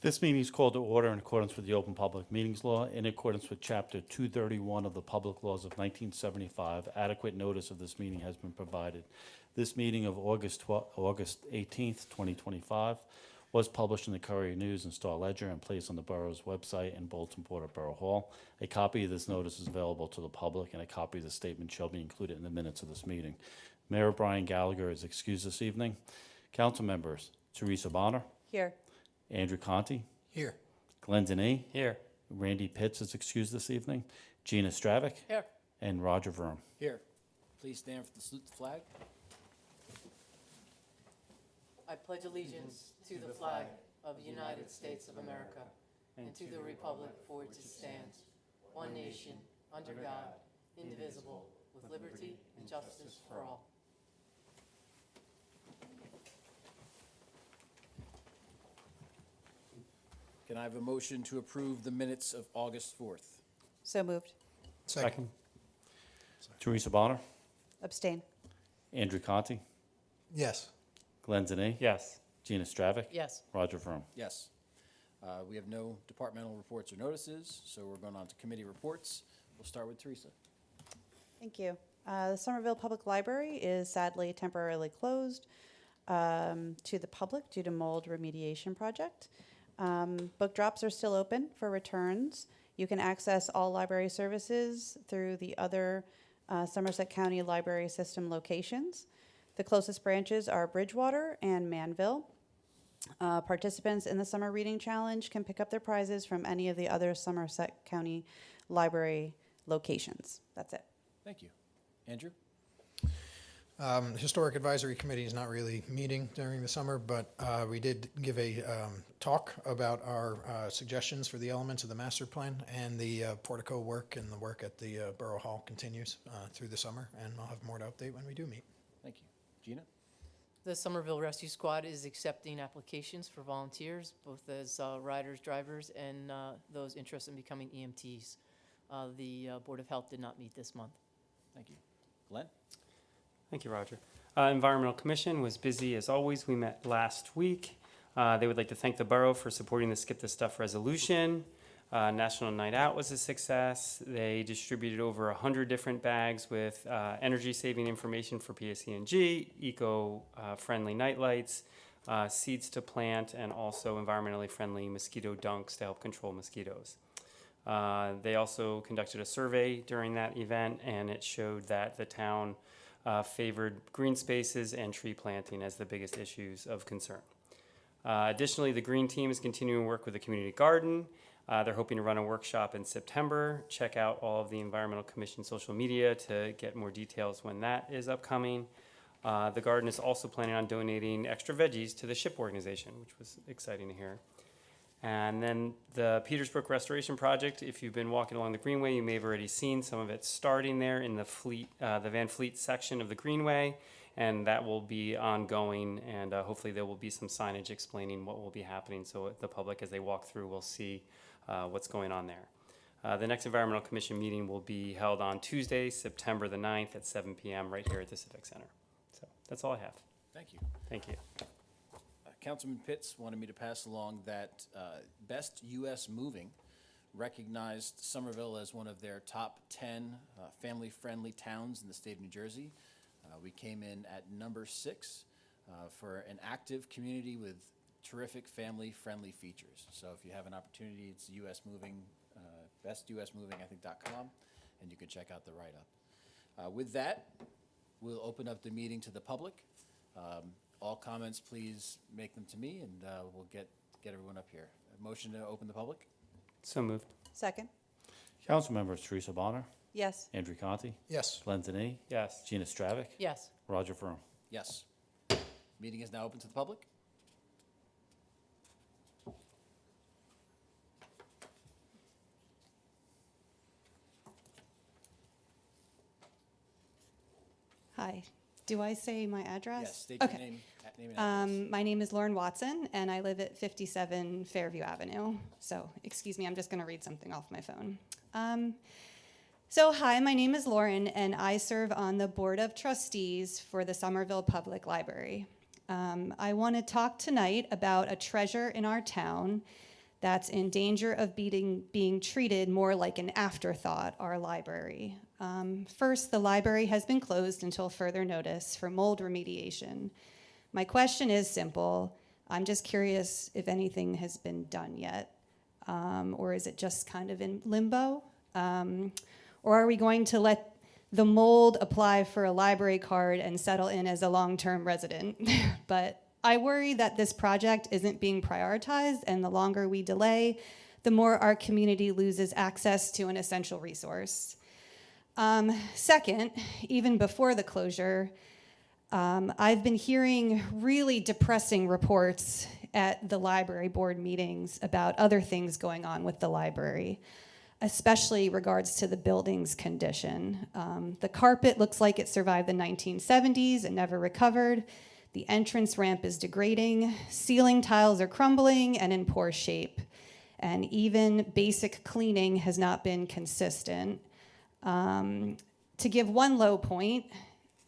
This meeting is called to order in accordance with the Open Public Meetings Law. In accordance with Chapter 231 of the Public Laws of 1975, adequate notice of this meeting has been provided. This meeting of August 18th, 2025, was published in the Courier News and Star Ledger and placed on the borough's website and bulletin board at Borough Hall. A copy of this notice is available to the public, and a copy of the statement shall be included in the minutes of this meeting. Mayor Brian Gallagher is excused this evening. Council members: Teresa Bonner, Here. Andrew Conti, Here. Glenn Denny, Here. Randy Pitts is excused this evening, Gina Stravic, Here. and Roger Vroom. Here. Please stand for the salute to the flag. I pledge allegiance to the flag of the United States of America and to the republic for which it stands, one nation, under God, indivisible, with liberty and justice for all. Can I have a motion to approve the minutes of August 4th? So moved. Second. Teresa Bonner, Abstain. Andrew Conti, Yes. Glenn Denny, Yes. Gina Stravic, Yes. Roger Vroom. Yes. We have no departmental reports or notices, so we're going on to committee reports. We'll start with Teresa. Thank you. The Somerville Public Library is sadly temporarily closed to the public due to mold remediation project. Book drops are still open for returns. You can access all library services through the other Somerset County Library System locations. The closest branches are Bridgewater and Manville. Participants in the Summer Reading Challenge can pick up their prizes from any of the other Somerset County Library locations. That's it. Thank you. Andrew? Historic Advisory Committee is not really meeting during the summer, but we did give a talk about our suggestions for the elements of the master plan, and the portico work and the work at the Borough Hall continues through the summer, and I'll have more to update when we do meet. Thank you. Gina? The Somerville Rescue Squad is accepting applications for volunteers, both as riders, drivers, and those interested in becoming EMTs. The Board of Health did not meet this month. Thank you. Glenn? Thank you, Roger. Environmental Commission was busy as always. We met last week. They would like to thank the borough for supporting the Skip the Stuff resolution. National Night Out was a success. They distributed over 100 different bags with energy-saving information for PSE&G, eco-friendly nightlights, seeds to plant, and also environmentally friendly mosquito dunks to help control mosquitoes. They also conducted a survey during that event, and it showed that the town favored green spaces and tree planting as the biggest issues of concern. Additionally, the Green Team is continuing work with the community garden. They're hoping to run a workshop in September. Check out all of the Environmental Commission social media to get more details when that is upcoming. The garden is also planning on donating extra veggies to the SHIP organization, which was exciting to hear. And then the Petersbrook Restoration Project, if you've been walking along the Greenway, you may have already seen some of it starting there in the Van Fleet section of the Greenway, and that will be ongoing, and hopefully there will be some signage explaining what will be happening so the public, as they walk through, will see what's going on there. The next Environmental Commission meeting will be held on Tuesday, September the 9th at 7 p.m. right here at the Civic Center. So that's all I have. Thank you. Thank you. Councilman Pitts wanted me to pass along that Best U.S. Moving recognized Somerville as one of their top 10 family-friendly towns in the state of New Jersey. We came in at number 6 for an active community with terrific family-friendly features. So if you have an opportunity, it's U.S. Moving, bestusmoving.com, and you can check out the write-up. With that, we'll open up the meeting to the public. All comments, please make them to me, and we'll get everyone up here. A motion to open the public? So moved. Second. Council members: Teresa Bonner, Yes. Andrew Conti, Yes. Glenn Denny, Yes. Gina Stravic, Yes. Roger Vroom. Yes. Meeting is now open to the public. Hi. Do I say my address? Yes, state your name and address. My name is Lauren Watson, and I live at 57 Fairview Avenue. So, excuse me, I'm just going to read something off my phone. Hi, my name is Lauren, and I serve on the Board of Trustees for the Somerville Public Library. I want to talk tonight about a treasure in our town that's in danger of being treated more like an afterthought, our library. First, the library has been closed until further notice for mold remediation. My question is simple. I'm just curious if anything has been done yet, or is it just kind of in limbo? Or are we going to let the mold apply for a library card and settle in as a long-term resident? But I worry that this project isn't being prioritized, and the longer we delay, the more our community loses access to an essential resource. Second, even before the closure, I've been hearing really depressing reports at the library board meetings about other things going on with the library, especially regards to the building's condition. The carpet looks like it survived the 1970s and never recovered. The entrance ramp is degrading. Ceiling tiles are crumbling and in poor shape. And even basic cleaning has not been consistent. To give one low point,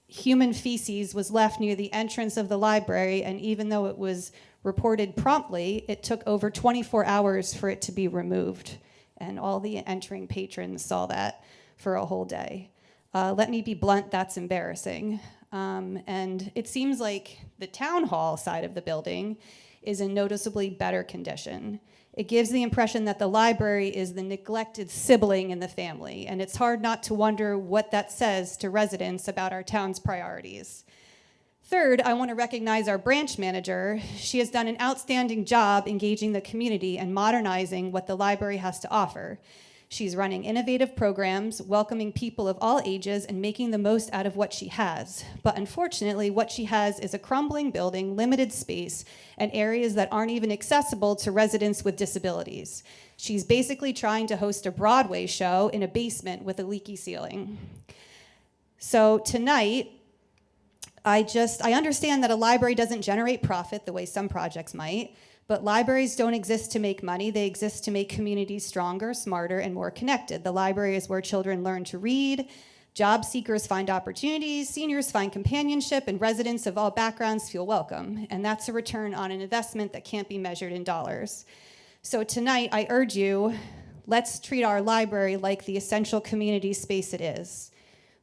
human feces was left near the entrance of the library, and even though it was reported promptly, it took over 24 hours for it to be removed. And all the entering patrons saw that for a whole day. Let me be blunt, that's embarrassing. And it seems like the town hall side of the building is in noticeably better condition. It gives the impression that the library is the neglected sibling in the family, and it's hard not to wonder what that says to residents about our town's priorities. Third, I want to recognize our branch manager. She has done an outstanding job engaging the community and modernizing what the library has to offer. She's running innovative programs, welcoming people of all ages, and making the most out of what she has. But unfortunately, what she has is a crumbling building, limited space, and areas that aren't even accessible to residents with disabilities. She's basically trying to host a Broadway show in a basement with a leaky ceiling. So tonight, I understand that a library doesn't generate profit the way some projects might, but libraries don't exist to make money. They exist to make communities stronger, smarter, and more connected. The library is where children learn to read, job seekers find opportunities, seniors find companionship, and residents of all backgrounds feel welcome. And that's a return on an investment that can't be measured in dollars. So tonight, I urge you, let's treat our library like the essential community space it is.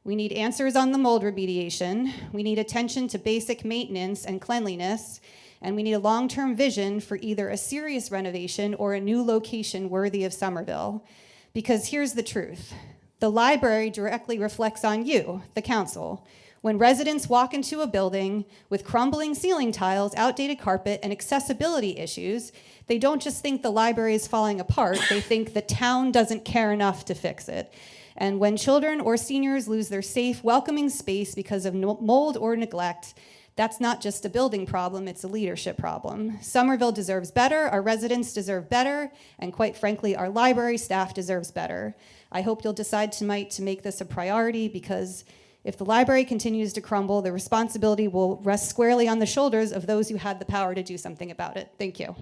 We need answers on the mold remediation. We need attention to basic maintenance and cleanliness. And we need a long-term vision for either a serious renovation or a new location worthy of Somerville. Because here's the truth. The library directly reflects on you, the council. When residents walk into a building with crumbling ceiling tiles, outdated carpet, and accessibility issues, they don't just think the library is falling apart, they think the town doesn't care enough to fix it. And when children or seniors lose their safe, welcoming space because of mold or neglect, that's not just a building problem, it's a leadership problem. Somerville deserves better, our residents deserve better, and quite frankly, our library staff deserves better. I hope you'll decide tonight to make this a priority, because if the library continues to crumble, the responsibility will rest squarely on the shoulders of those who had the power to do something about it. Thank you.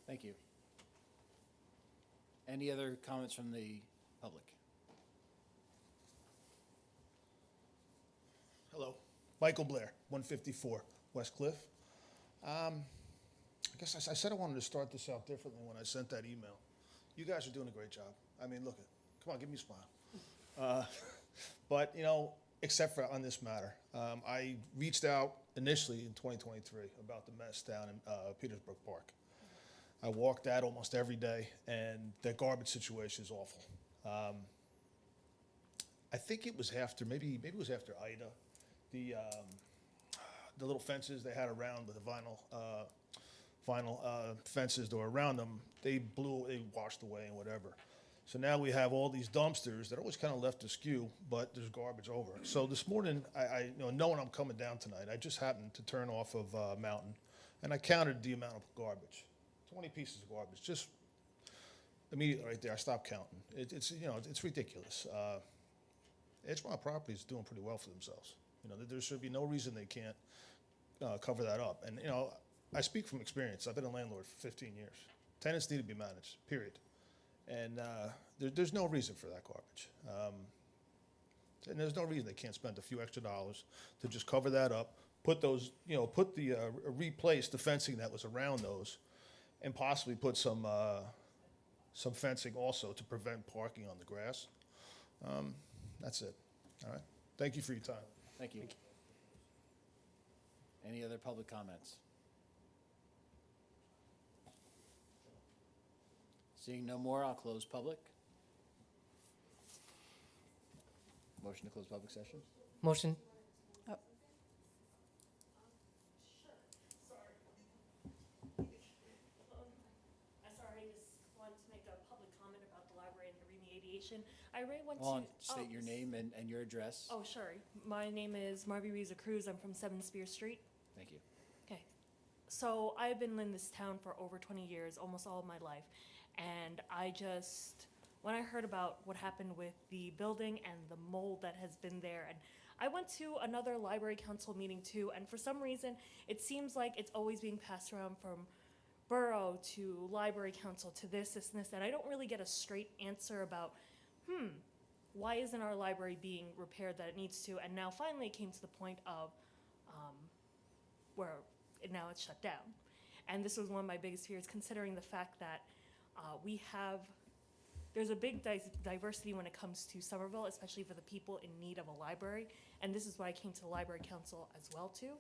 Thank you. Any other comments from the public? Hello, Michael Blair, 154 West Cliff. I guess I said I wanted to start this out differently when I sent that email. You guys are doing a great job. I mean, look, come on, give me a smile. But, you know, except for on this matter, I reached out initially in 2023 about the mess down in Petersburg Park. I walk that almost every day, and the garbage situation is awful. I think it was after, maybe it was after Ida. The little fences they had around with the vinyl fences that were around them, they washed away and whatever. So now we have all these dumpsters that are always kind of left askew, but there's garbage over. So this morning, knowing I'm coming down tonight, I just happened to turn off of Mountain, and I counted the amount of garbage, 20 pieces of garbage, just immediately right there. I stopped counting. It's ridiculous. Edgemont Properties is doing pretty well for themselves. There should be no reason they can't cover that up. And, I speak from experience. I've been a landlord for 15 years. Tenants need to be managed, period. And there's no reason for that garbage. And there's no reason they can't spend a few extra dollars to just cover that up, replace the fencing that was around those, and possibly put some some fencing also to prevent parking on the grass. That's it. All right. Thank you for your time. Thank you. Any other public comments? Seeing no more, I'll close public. Motion to close public session? Motion. Sorry, I just wanted to make a public comment about the library and the remediation. I really want Hold on, to. state your name and your address. Oh, sure. My name is Marby Reza Cruz. I'm from 7 Spear Street. Thank you. Okay. So I've been in this town for over 20 years, almost all of my life. And when I heard about what happened with the building and the mold that has been there, and I went to another library council meeting too, and for some reason, it seems like it's always being passed around from borough to library council to this, and I don't really get a straight answer about, why isn't our library being repaired that it needs to? And now finally it came to the point of where now it's shut down. And this was one of my biggest fears, considering the fact that there's a big diversity when it comes to Somerville, especially for the people in need of a library. And this is what I came to the library council as well too,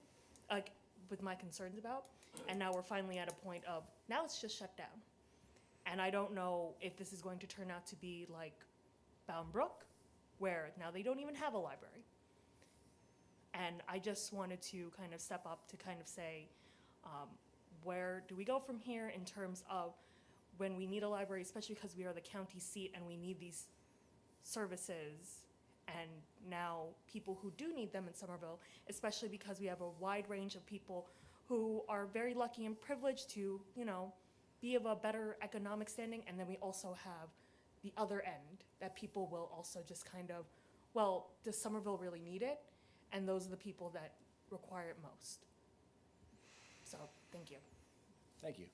with my concerns about. And now we're finally at a point of, now it's just shut down. And I don't know if this is going to turn out to be like Bound Brook, where now they don't even have a library. And I just wanted to kind of step up to kind of say, where do we go from here in terms of when we need a library, especially because we are the county seat and we need these services, and now people who do need them in Somerville, especially because we have a wide range of people who are very lucky and privileged to, be of a better economic standing, and then we also have the other end that people will also just kind of, well, does Somerville really need it? And those are the people that require it most. So, thank you. Thank you.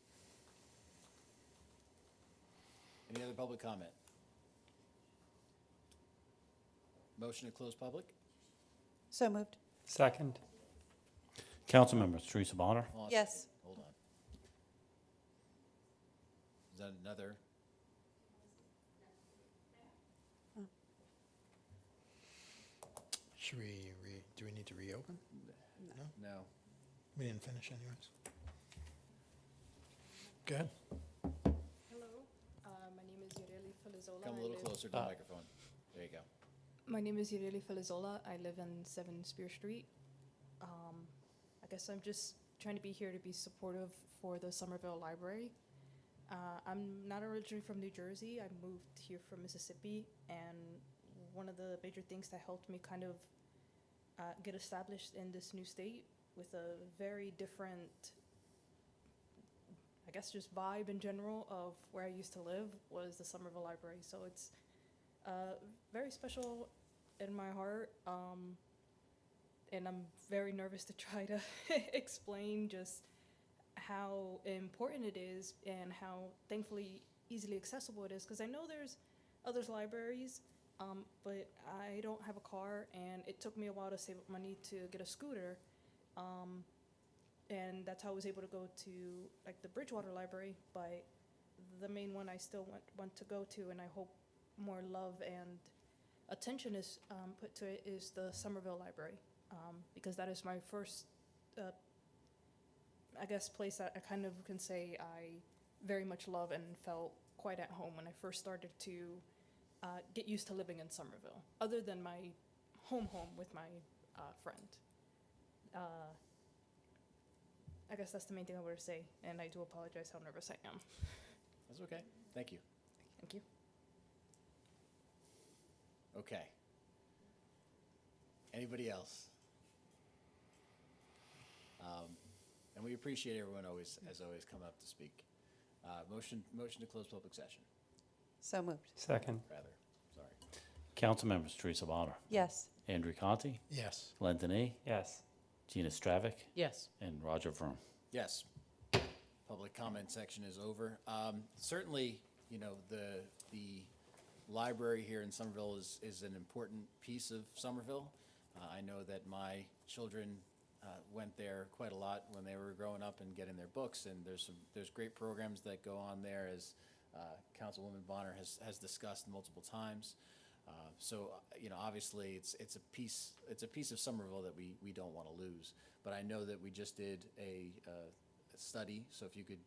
Any other public comment? Motion to close public? So moved. Second. Council members, Teresa Bonner, Hold on a Yes. second. Hold on. Is that another? Should do we need to reopen? No. We didn't finish anyways. Go ahead. Hello, my name is Yureli Felizola. Come a little closer to the microphone. There you go. My name is Yureli Felizola. I live on 7 Spear Street. I guess I'm just trying to be here to be supportive for the Somerville Library. I'm not originally from New Jersey. I moved here from Mississippi, and one of the major things that helped me kind of get established in this new state with a very different, I guess, just vibe in general of where I used to live was the Somerville Library. So it's very special in my heart, and I'm very nervous to try to explain just how important it is and how thankfully easily accessible it is, because I know there's other libraries, but I don't have a car, and it took me a while to save up money to get a scooter, and that's how I was able to go to like the Bridgewater Library, but the main one I still want to go to, and I hope more love and attention is put to it, is the Somerville Library, because that is my first, I guess, place that I kind of can say I very much love and felt quite at home when I first started to get used to living in Somerville, other than my home with my friend. I guess that's the main thing I wanted to say, and I do apologize how nervous I am. That's okay. Thank you. Thank you. Okay. Anybody else? And we appreciate everyone has always come up to speak. Motion to close public session, So moved. Second. rather. Sorry. council members, Teresa Bonner, Yes. Andrew Conti, Yes. Len Denis, Yes. Gina Stravic, Yes. and Roger Vroom. Yes. Public comment section is over. Certainly, the library here in Somerville is an important piece of Somerville. I know that my children went there quite a lot when they were growing up and getting their books, and there's great programs that go on there as Councilwoman Bonner has discussed multiple times. Obviously, it's a piece of Somerville that we don't want to lose. But I know that we just did a study, so if you could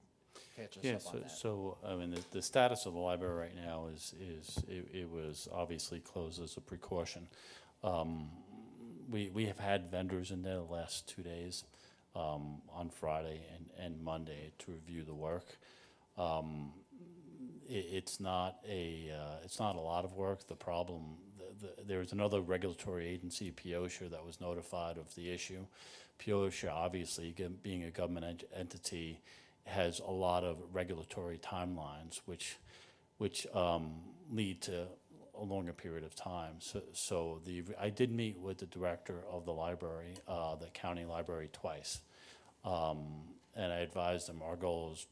catch us up on that. So, I mean, the status of the library right now is it was obviously closed as a precaution. We have had vendors in there the last 2 days, on Friday and Monday to review the work. It's not a lot of work. The problem, there's another regulatory agency, POSHA, that was notified of the issue. POSHA, obviously, being a government entity, has a lot of regulatory timelines, which lead to a longer period of time. So I did meet with the director of the library, the county library, twice, and I advised them our goal is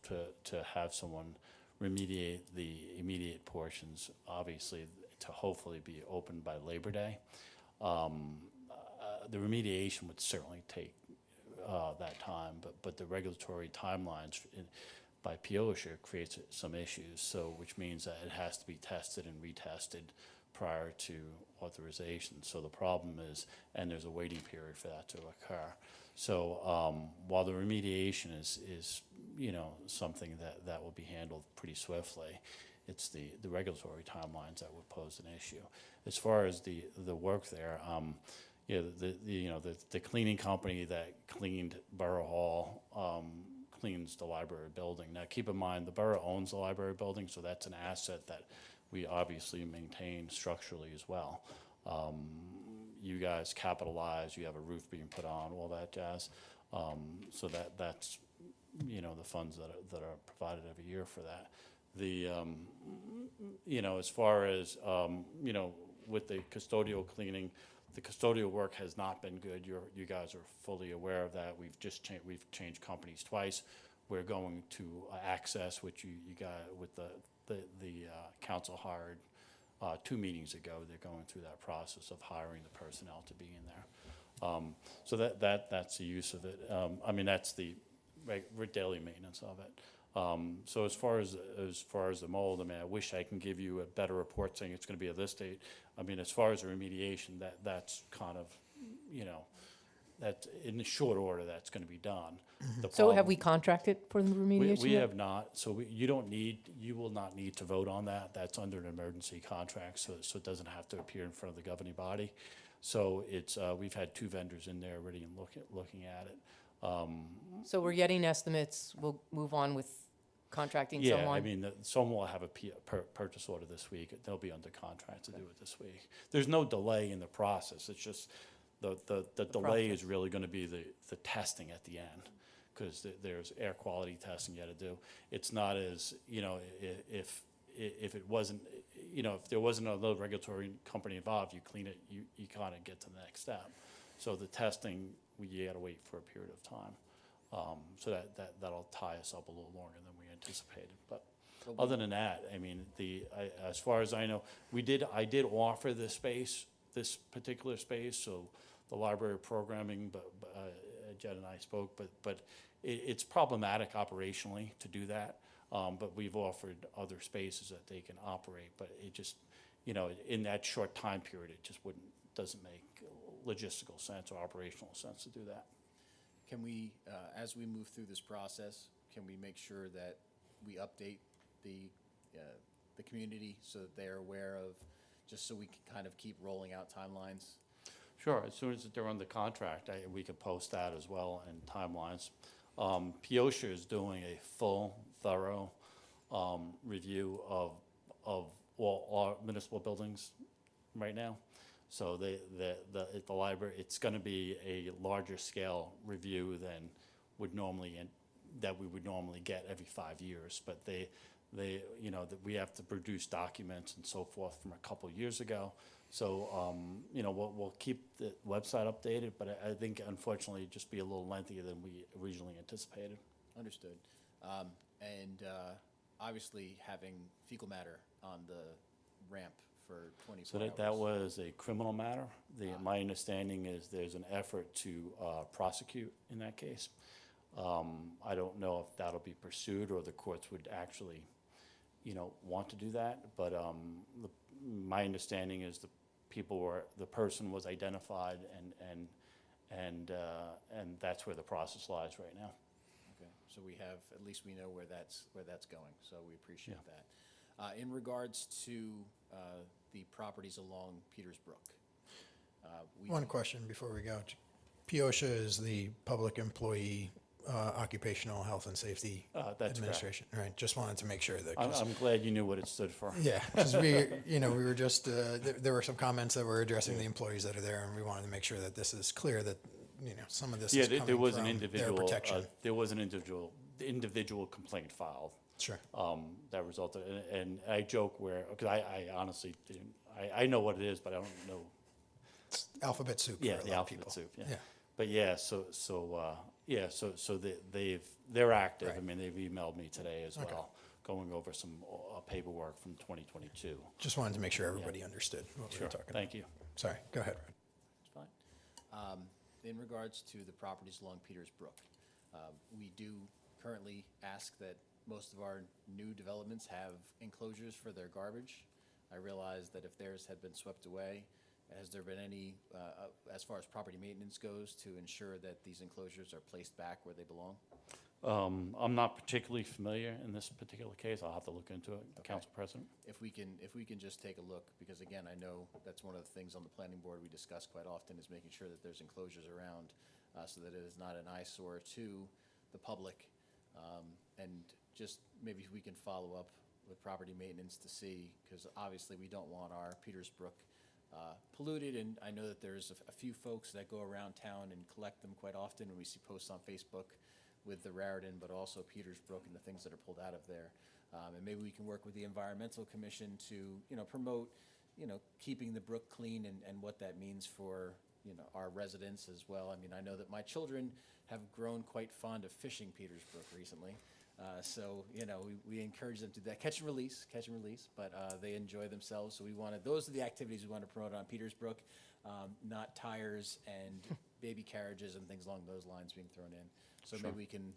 to have someone remediate the immediate portions, obviously, to hopefully be open by Labor Day. The remediation would certainly take that time, but the regulatory timelines by POSHA creates some issues, so which means that it has to be tested and retested prior to authorization. So the problem is, and there's a waiting period for that to occur. So while the remediation is something that will be handled pretty swiftly, it's the regulatory timelines that would pose an issue. As far as the work there, the cleaning company that cleaned Borough Hall cleans the library building. Now, keep in mind, the borough owns the library building, so that's an asset that we obviously maintain structurally as well. You guys capitalize, you have a roof being put on, all that jazz. So that's the funds that are provided every year for that. As far as with the custodial cleaning, the custodial work has not been good. You guys are fully aware of that. We've changed companies twice. We're going to Access, which you got with the council hired 2 meetings ago. They're going through that process of hiring the personnel to be in there. So that's the use of it. That's the daily maintenance of it. So as far as the mold, I wish I can give you a better report saying it's going to be at this date. As far as the remediation, that's kind of, that in the short order that's going to be done. The So have problem- we contracted for the remediation? We yet? have not, so you will not need to vote on that. That's under an emergency contract, so it doesn't have to appear in front of the governing body. So it's, we've had 2 vendors in there already and looking at it. So we're getting estimates. We'll move on with contracting Yeah, someone. someone will have a purchase order this week. They'll be under contract to do it this week. There's no delay in the process. It's just the delay is really going to be the testing at the end, because there's air quality testing you got to do. It's not as, if it wasn't, if there wasn't another regulatory company involved, you clean it, you kind of get to the next step. So the testing, you got to wait for a period of time. So that'll tie us up a little longer than we anticipated. But other than that, as far as I know, I did offer this particular space, so the library programming, but Jed and I spoke, but it's problematic operationally to do that. But we've offered other spaces that they can operate, but it just, in that short time period, it just doesn't make logistical sense or operational sense to do that. Can we, as we move through this process, can we make sure that we update the community so that they're aware of, just so we can kind of keep rolling out timelines? Sure, as soon as they're under contract, we could post that as well and timelines. POSHA is doing a full, thorough review of all our municipal buildings right now. So the library, it's going to be a larger scale review than we would normally get every 5 years. But we have to produce documents and so forth from a couple years ago. So we'll keep the website updated, but I think unfortunately it'd just be a little lengthier than we originally anticipated. Understood. Obviously having fecal matter on the ramp for 24 So hours. that was a criminal matter. My understanding is there's an effort to prosecute in that case. I don't know if that'll be pursued or the courts would actually, want to do that, but my understanding is the person was identified, and that's where the process lies right now. Okay, so at least we know where that's going, so we appreciate that. In regards to the properties along Peters Brook. One question before we go. POSHA is the Public Employee Occupational Health and Safety That's correct. Administration, right? Just wanted to make sure that. I'm glad you knew what it stood for. Yeah, because we were just, there were some comments that were addressing the employees that are there, and we wanted to make sure that this is clear that, some of this Yeah, is coming there was an from their individual, protection. there was an individual complaint filed. Sure. That resulted, and I joke because I honestly didn't, I know what it is, but I don't know. Alphabet soup Yeah, for a the lot of alphabet people. soup, yeah. Yeah. But yeah, they're active. I Right. mean, they've emailed me today as Okay. well, going over some paperwork from 2022. Just wanted to make sure everybody understood what we Sure, were talking about. thank you. Sorry, go ahead, Rod. It's fine. In regards to the properties along Peters Brook, we do currently ask that most of our new developments have enclosures for their garbage. I realize that if theirs had been swept away, has there been any, as far as property maintenance goes, to ensure that these enclosures are placed back where they belong? I'm not particularly familiar in this particular case. I'll have to look into it, Council President. If we can just take a look, because again, I know that's one of the things on the planning board we discuss quite often, is making sure that there's enclosures around, so that it is not an eyesore to the public. And just maybe if we can follow up with property maintenance to see, because obviously we don't want our Peters Brook polluted, and I know that there's a few folks that go around town and collect them quite often, and we see posts on Facebook with the Raritan, but also Peters Brook and the things that are pulled out of there. And maybe we can work with the Environmental Commission to, promote, keeping the brook clean and what that means for, our residents as well. I mean, I know that my children have grown quite fond of fishing Peters Brook recently. So, we encourage them to do that, catch and release, but they enjoy themselves. So those are the activities we want to promote on Peters Brook, not tires and baby carriages and things along those lines being thrown in. So Sure. maybe we can,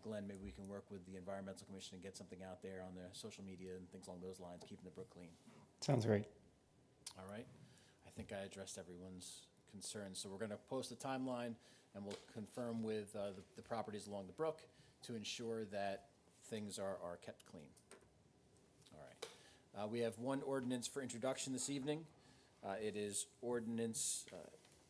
Glenn, maybe we can work with the Environmental Commission and get something out there on the social media and things along those lines, keeping the brook clean. Sounds great. All right? I think I addressed everyone's concerns. So we're going to post a timeline, and we'll confirm with the properties along the brook to ensure that things are kept clean. All right. We have one ordinance for introduction this evening. It is ordinance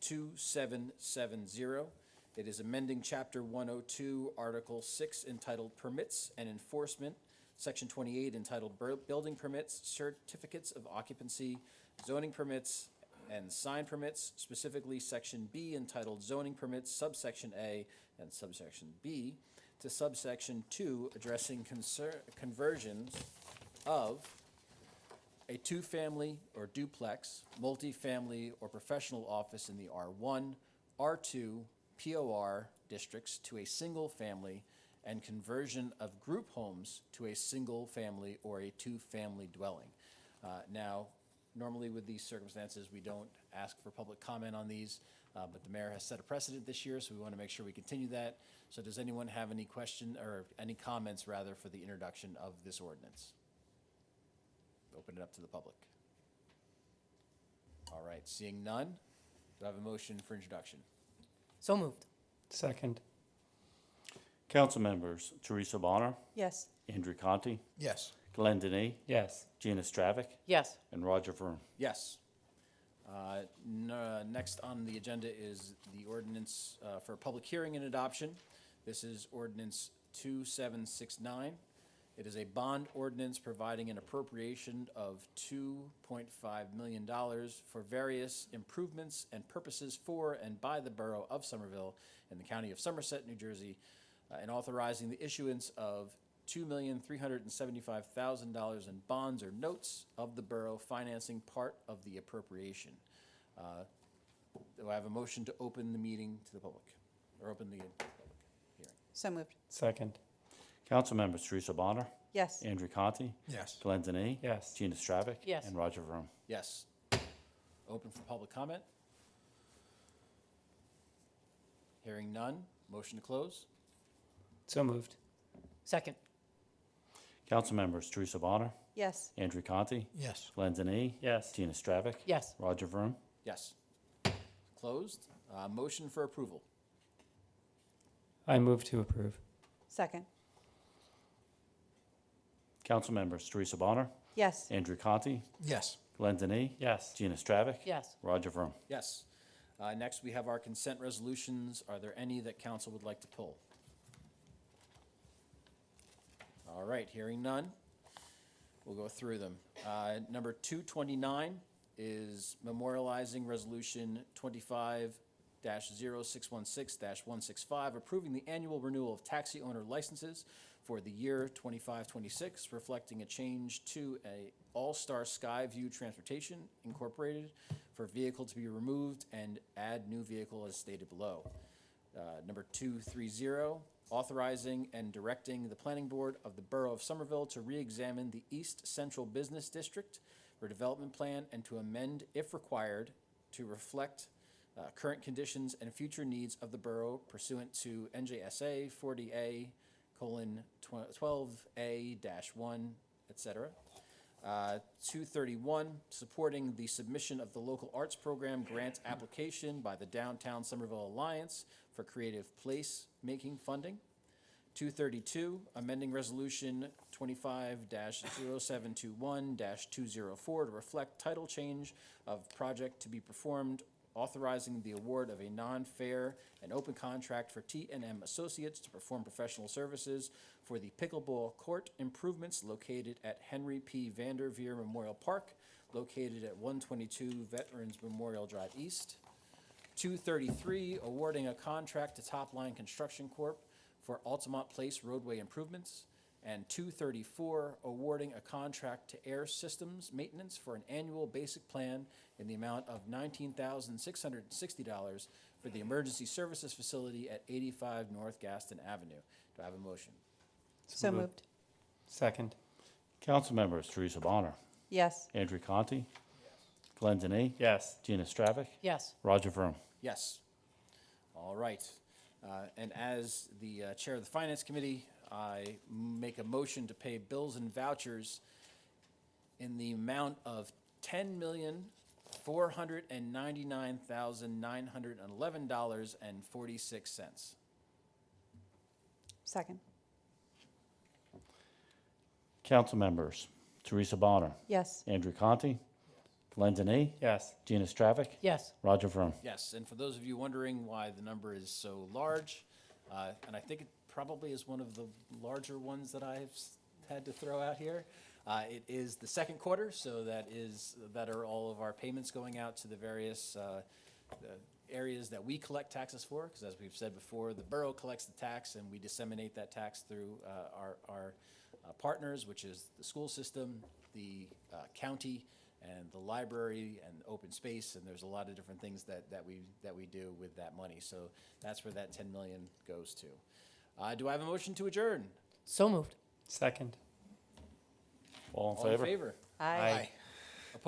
2770. It is amending Chapter 102, Article 6, entitled Permits and Enforcement, Section 28, entitled Building Permits, Certificates of Occupancy, Zoning Permits, and Sign Permits, specifically Section B, entitled Zoning Permits, Subsection A and Subsection B, to Subsection 2, addressing conversions of a two-family or duplex, multifamily, or professional office in the R1, R2, POR districts to a single family, and conversion of group homes to a single family or a two-family dwelling. Now, normally with these circumstances, we don't ask for public comment on these, but the mayor has set a precedent this year, so we want to make sure we continue that. So does anyone have any question, or any comments rather, for the introduction of this ordinance? Open it up to the public. All right, seeing none, do I have a motion for introduction? So moved. Second. Council members: Teresa Bonner, Yes. Andrew Conti, Yes. Glenn Denny, Yes. Gina Stravic, Yes. and Roger Vroom. Yes. Next on the agenda is the ordinance for public hearing and adoption. This is ordinance 2769. It is a bond ordinance providing an appropriation of $2.5 million for various improvements and purposes for and by the Borough of Somerville in the County of Somerset, New Jersey, and authorizing the issuance of $2,375,000 in bonds or notes of the borough financing part of the appropriation. Do I have a motion to open the meeting to the public, or open the public hearing? So moved. Second. Council members: Teresa Bonner, Yes. Andrew Conti, Yes. Glenn Denny, Yes. Gina Stravic, Yes. and Roger Vroom. Yes. Open for public comment? Hearing none, motion to close? So moved. Second. Council members: Teresa Bonner, Yes. Andrew Conti, Yes. Glenn Denny, Yes. Gina Stravic, Yes. Roger Vroom. Yes. Closed. Motion for approval. I move to approve. Second. Council members: Teresa Bonner, Yes. Andrew Conti, Yes. Glenn Denny, Yes. Gina Stravic, Yes. Roger Vroom. Yes. Next, we have our consent resolutions. Are there any that council would like to pull? All right, hearing none, we'll go through them. Number 229 is memorializing Resolution 25-0616-165, approving the annual renewal of taxi owner licenses for the year 25-26, reflecting a change to a All-Star Skyview Transportation Incorporated for vehicle to be removed and add new vehicle as stated below. Number 230, authorizing and directing the planning board of the Borough of Somerville to re-examine the East Central Business District for development plan and to amend, if required, to reflect current conditions and future needs of the borough pursuant to NJSA 40A:12A-1, etc. 231, supporting the submission of the local arts program grant application by the Downtown Somerville Alliance for creative place making funding. 232, amending resolution 25-0721-204 to reflect title change of project to be performed, authorizing the award of a non-fair and open contract for T&M Associates to perform professional services for the pickleball court improvements located at Henry P. Vanderveer Memorial Park, located at 122 Veterans Memorial Drive East. 233, awarding a contract to Top Line Construction Corp. For Altamont Place roadway improvements. And 234, awarding a contract to Air Systems Maintenance for an annual basic plan in the amount of $19,660 for the Emergency Services Facility at 85 North Gaston Avenue. Do I have a motion? So moved. Second. Council members: Teresa Bonner, Yes. Andrew Conti, Glenn Denny, Yes. Gina Stravic, Yes. Roger Vroom. Yes. All right. And as the chair of the Finance Committee, I make a motion to pay bills and vouchers in the amount of $10,499,911.46. Second. Council members: Teresa Bonner, Yes. Andrew Conti, Glenn Denny, Yes. Gina Stravic, Yes. Roger Vroom. Yes, and for those of you wondering why the number is so large, and I think it probably is one of the larger ones that I've had to throw out here. It is the second quarter, so that are all of our payments going out to the various areas that we collect taxes for, because as we've said before, the borough collects the tax and we disseminate that tax through our partners, which is the school system, the county, and the library and open space, and there's a lot of different things that we do with that money. So that's where that 10 million goes to. Do I have a motion to adjourn? So moved. Second. All in All favor? in favor? Aye. Aye.